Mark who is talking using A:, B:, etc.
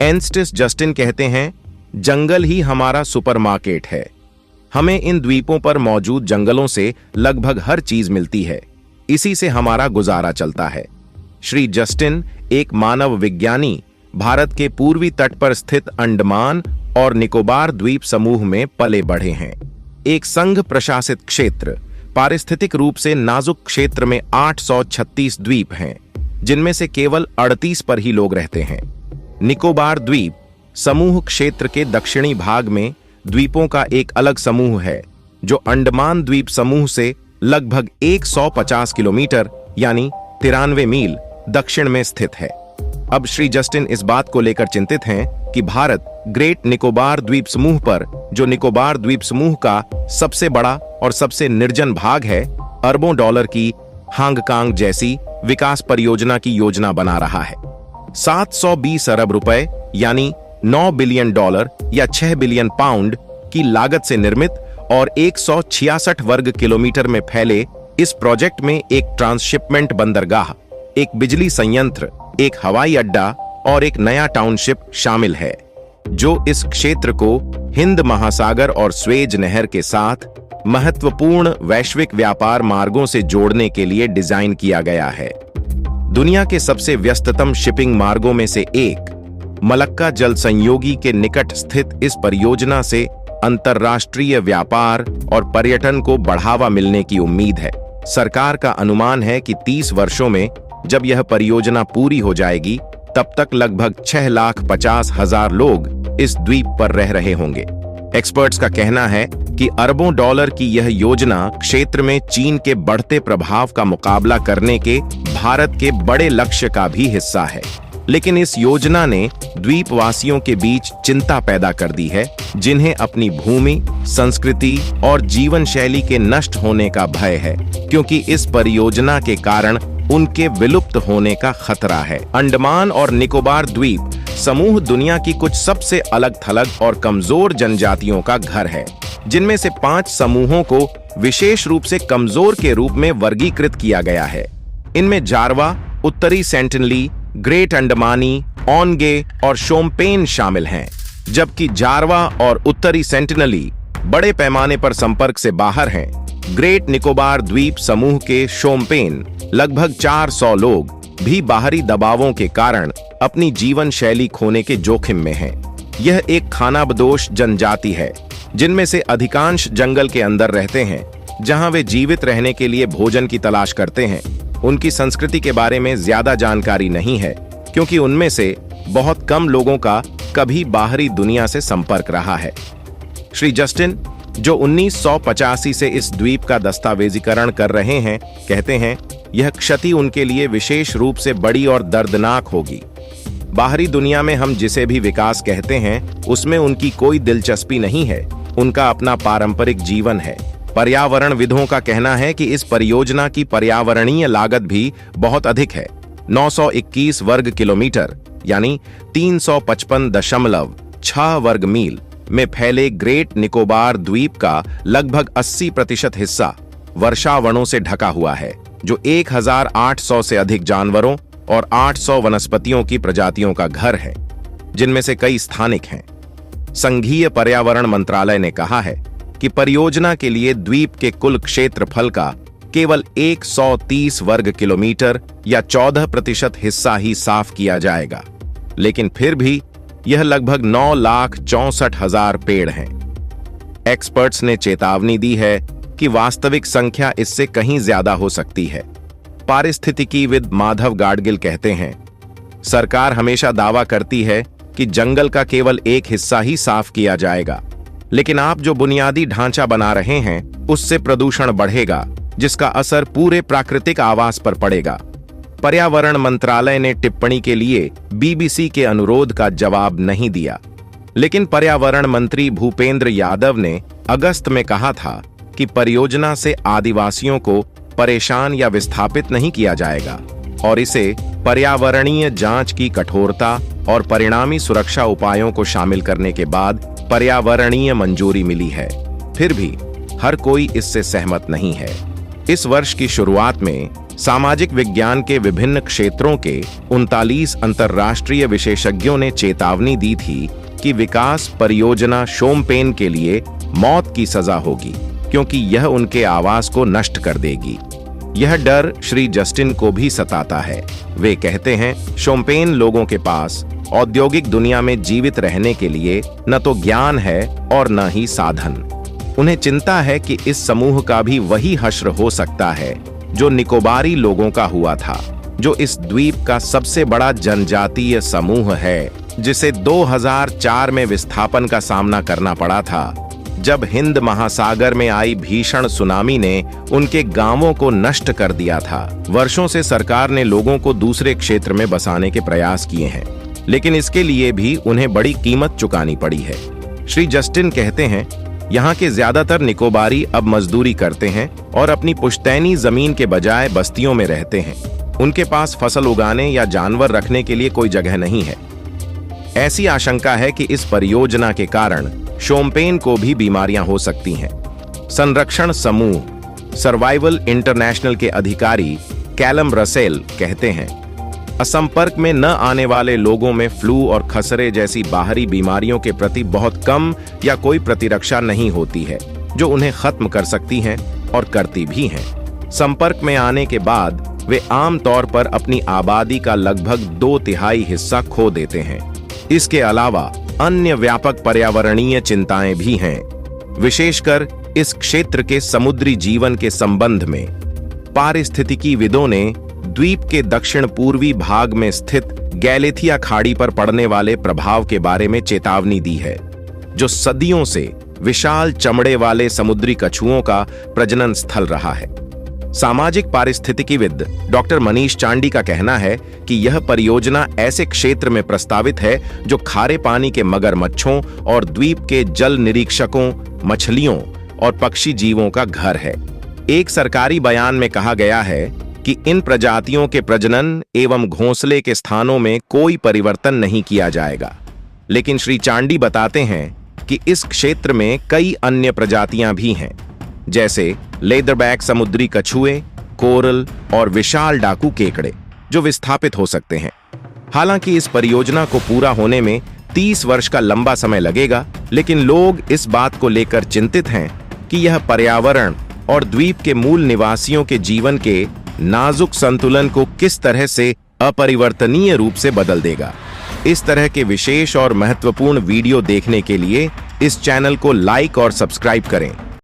A: Earnest Justin कहते हैं, जंगल ही हमारा सुपरमार्केट है। हमें इन द्वीपों पर मौजूद जंगलों से लगभग हर चीज मिलती है। इसी से हमारा गुजारा चलता है। श्री जस्टिन एक मानव विज्ञानी भारत के पूर्वी तट पर स्थित अंडमान और निकोबार द्वीप समूह में पले बढ़े हैं। एक संघ प्रशासित क्षेत्र, पारिस्थितिक रूप से नाजुक क्षेत्र में 836 द्वीप हैं, जिनमें से केवल 38 पर ही लोग रहते हैं। निकोबार द्वीप समूह क्षेत्र के दक्षिणी भाग में द्वीपों का एक अलग समूह है, जो अंडमान द्वीप समूह से लगभग 150 किलोमीटर यानी 93 मील दक्षिण में स्थित है। अब श्री जस्टिन इस बात को लेकर चिंतित हैं कि भारत ग्रेट निकोबार द्वीप समूह पर, जो निकोबार द्वीप समूह का सबसे बड़ा और सबसे निर्जन भाग है, अरबों डॉलर की हांगकांग जैसी विकास परियोजना की योजना बना रहा है। 720 अरब रुपए यानी 9 बिलियन डॉलर या 6 बिलियन पाउंड की लागत से निर्मित और 166 वर्ग किलोमीटर में फैले इस प्रोजेक्ट में एक ट्रांसशिपमेंट बंदरगाह, एक बिजली संयंत्र, एक हवाई अड्डा और एक नया टाउनशिप शामिल है, जो इस क्षेत्र को हिंद महासागर और स्वेज नहर के साथ महत्वपूर्ण वैश्विक व्यापार मार्गों से जोड़ने के लिए डिजाइन किया गया है। दुनिया के सबसे व्यस्ततम शिपिंग मार्गों में से एक मलक्का जल संयोगी के निकट स्थित इस परियोजना से अंतर्राष्ट्रीय व्यापार और पर्यटन को बढ़ावा मिलने की उम्मीद है। सरकार का अनुमान है कि 30 वर्षों में जब यह परियोजना पूरी हो जाएगी, तब तक लगभग 6,50,000 लोग इस द्वीप पर रह रहे होंगे। एक्सपर्ट्स का कहना है कि अरबों डॉलर की यह योजना क्षेत्र में चीन के बढ़ते प्रभाव का मुकाबला करने के भारत के बड़े लक्ष्य का भी हिस्सा है। लेकिन इस योजना ने द्वीपवासियों के बीच चिंता पैदा कर दी है, जिन्हें अपनी भूमि, संस्कृति और जीवन शैली के नष्ट होने का भय है, क्योंकि इस परियोजना के कारण उनके विलुप्त होने का खतरा है। अंडमान और निकोबार द्वीप समूह दुनिया की कुछ सबसे अलग-थलग और कमजोर जनजातियों का घर है, जिनमें से 5 समूहों को विशेष रूप से कमजोर के रूप में वर्गीकृत किया गया है। इनमें जारवा, उत्तरी सेंटिनली, ग्रेट अंडमानी, ओनगे और शोम्पेन शामिल हैं, जबकि जारवा और उत्तरी सेंटिनली बड़े पैमाने पर संपर्क से बाहर हैं। ग्रेट निकोबार द्वीप समूह के शोम्पेन लगभग 400 लोग भी बाहरी दबावों के कारण अपनी जीवन शैली खोने के जोखिम में हैं। यह एक खानाबदोश जनजाति है, जिनमें से अधिकांश जंगल के अंदर रहते हैं, जहां वे जीवित रहने के लिए भोजन की तलाश करते हैं। उनकी संस्कृति के बारे में ज्यादा जानकारी नहीं है, क्योंकि उनमें से बहुत कम लोगों का कभी बाहरी दुनिया से संपर्क रहा है। श्री जस्टिन, जो 1985 से इस द्वीप का दस्तावेजीकरण कर रहे हैं, कहते हैं, यह क्षति उनके लिए विशेष रूप से बड़ी और दर्दनाक होगी। बाहरी दुनिया में हम जिसे भी विकास कहते हैं, उसमें उनकी कोई दिलचस्पी नहीं है। उनका अपना पारंपरिक जीवन है। पर्यावरणविदों का कहना है कि इस परियोजना की पर्यावरणीय लागत भी बहुत अधिक है। 921 वर्ग किलोमीटर यानी 355.6 वर्ग मील में फैले ग्रेट निकोबार द्वीप का लगभग 80% हिस्सा वर्षावनों से ढका हुआ है, जो 1800 से अधिक जानवरों और 800 वनस्पतियों की प्रजातियों का घर है, जिनमें से कई स्थानिक हैं। संघीय पर्यावरण मंत्रालय ने कहा है कि परियोजना के लिए द्वीप के कुल क्षेत्रफल का केवल 130 वर्ग किलोमीटर या 14% हिस्सा ही साफ किया जाएगा, लेकिन फिर भी यह लगभग 9,64,000 पेड़ हैं। एक्सपर्ट्स ने चेतावनी दी है कि वास्तविक संख्या इससे कहीं ज्यादा हो सकती है। पारिस्थितिकीविद माधव गाडगिल कहते हैं, सरकार हमेशा दावा करती है कि जंगल का केवल एक हिस्सा ही साफ किया जाएगा, लेकिन आप जो बुनियादी ढांचा बना रहे हैं, उससे प्रदूषण बढ़ेगा, जिसका असर पूरे प्राकृतिक आवास पर पड़ेगा। पर्यावरण मंत्रालय ने टिप्पणी के लिए बीबीसी के अनुरोध का जवाब नहीं दिया, लेकिन पर्यावरण मंत्री भूपेंद्र यादव ने अगस्त में कहा था कि परियोजना से आदिवासियों को परेशान या विस्थापित नहीं किया जाएगा और इसे पर्यावरणीय जांच की कठोरता और परिणामी सुरक्षा उपायों को शामिल करने के बाद पर्यावरणीय मंजूरी मिली है। फिर भी हर कोई इससे सहमत नहीं है। इस वर्ष की शुरुआत में सामाजिक विज्ञान के विभिन्न क्षेत्रों के 39 अंतर्राष्ट्रीय विशेषज्ञों ने चेतावनी दी थी कि विकास परियोजना शोम्पेन के लिए मौत की सजा होगी, क्योंकि यह उनके आवास को नष्ट कर देगी। यह डर श्री जस्टिन को भी सताता है। वे कहते हैं, शोम्पेन लोगों के पास औद्योगिक दुनिया में जीवित रहने के लिए न तो ज्ञान है और न ही साधन। उन्हें चिंता है कि इस समूह का भी वही हश्र हो सकता है जो निकोबारी लोगों का हुआ था, जो इस द्वीप का सबसे बड़ा जनजातीय समूह है, जिसे 2004 में विस्थापन का सामना करना पड़ा था, जब हिंद महासागर में आई भीषण सुनामी ने उनके गांवों को नष्ट कर दिया था। वर्षों से सरकार ने लोगों को दूसरे क्षेत्र में बसाने के प्रयास किए हैं, लेकिन इसके लिए भी उन्हें बड़ी कीमत चुकानी पड़ी है। श्री जस्टिन कहते हैं, यहाँ के ज्यादातर निकोबारी अब मजदूरी करते हैं और अपनी पुश्तैनी जमीन के बजाय बस्तियों में रहते हैं। उनके पास फसल उगाने या जानवर रखने के लिए कोई जगह नहीं है। ऐसी आशंका है कि इस परियोजना के कारण शोम्पेन को भी बीमारियां हो सकती हैं। संरक्षण समूह सर्वाइवल इंटरनेशनल के अधिकारी कैलम रसेल कहते हैं, संपर्क में न आने वाले लोगों में फ्लू और खसरे जैसी बाहरी बीमारियों के प्रति बहुत कम या कोई प्रतिरक्षा नहीं होती है, जो उन्हें खत्म कर सकती हैं और करती भी हैं। संपर्क में आने के बाद वे आम तौर पर अपनी आबादी का लगभग 2/3 हिस्सा खो देते हैं। इसके अलावा अन्य व्यापक पर्यावरणीय चिंताएं भी हैं, विशेषकर इस क्षेत्र के समुद्री जीवन के संबंध में। पारिस्थितिकीविदों ने द्वीप के दक्षिण पूर्वी भाग में स्थित गैलेथिया खाड़ी पर पड़ने वाले प्रभाव के बारे में चेतावनी दी है, जो सदियों से विशाल चमड़े वाले समुद्री कछुओं का प्रजनन स्थल रहा है। सामाजिक पारिस्थितिकीविद डॉक्टर मनीष चांडी का कहना है कि यह परियोजना ऐसे क्षेत्र में प्रस्तावित है जो खारे पानी के मगरमच्छों और द्वीप के जल निरीक्षकों, मछलियों और पक्षी जीवों का घर है। एक सरकारी बयान में कहा गया है कि इन प्रजातियों के प्रजनन एवं घोंसले के स्थानों में कोई परिवर्तन नहीं किया जाएगा। लेकिन श्री चांडी बताते हैं कि इस क्षेत्र में कई अन्य प्रजातियां भी हैं, जैसे लेदरबैक समुद्री कछुए, कोरल और विशाल डाकू केकड़े, जो विस्थापित हो सकते हैं। हालांकि इस परियोजना को पूरा होने में 30 वर्ष का लंबा समय लगेगा, लेकिन लोग इस बात को लेकर चिंतित हैं कि यह पर्यावरण और द्वीप के मूल निवासियों के जीवन के नाजुक संतुलन को किस तरह से अपरिवर्तनीय रूप से बदल देगा। इस तरह के विशेष और महत्वपूर्ण वीडियो देखने के लिए इस चैनल को लाइक और सब्सक्राइब करें।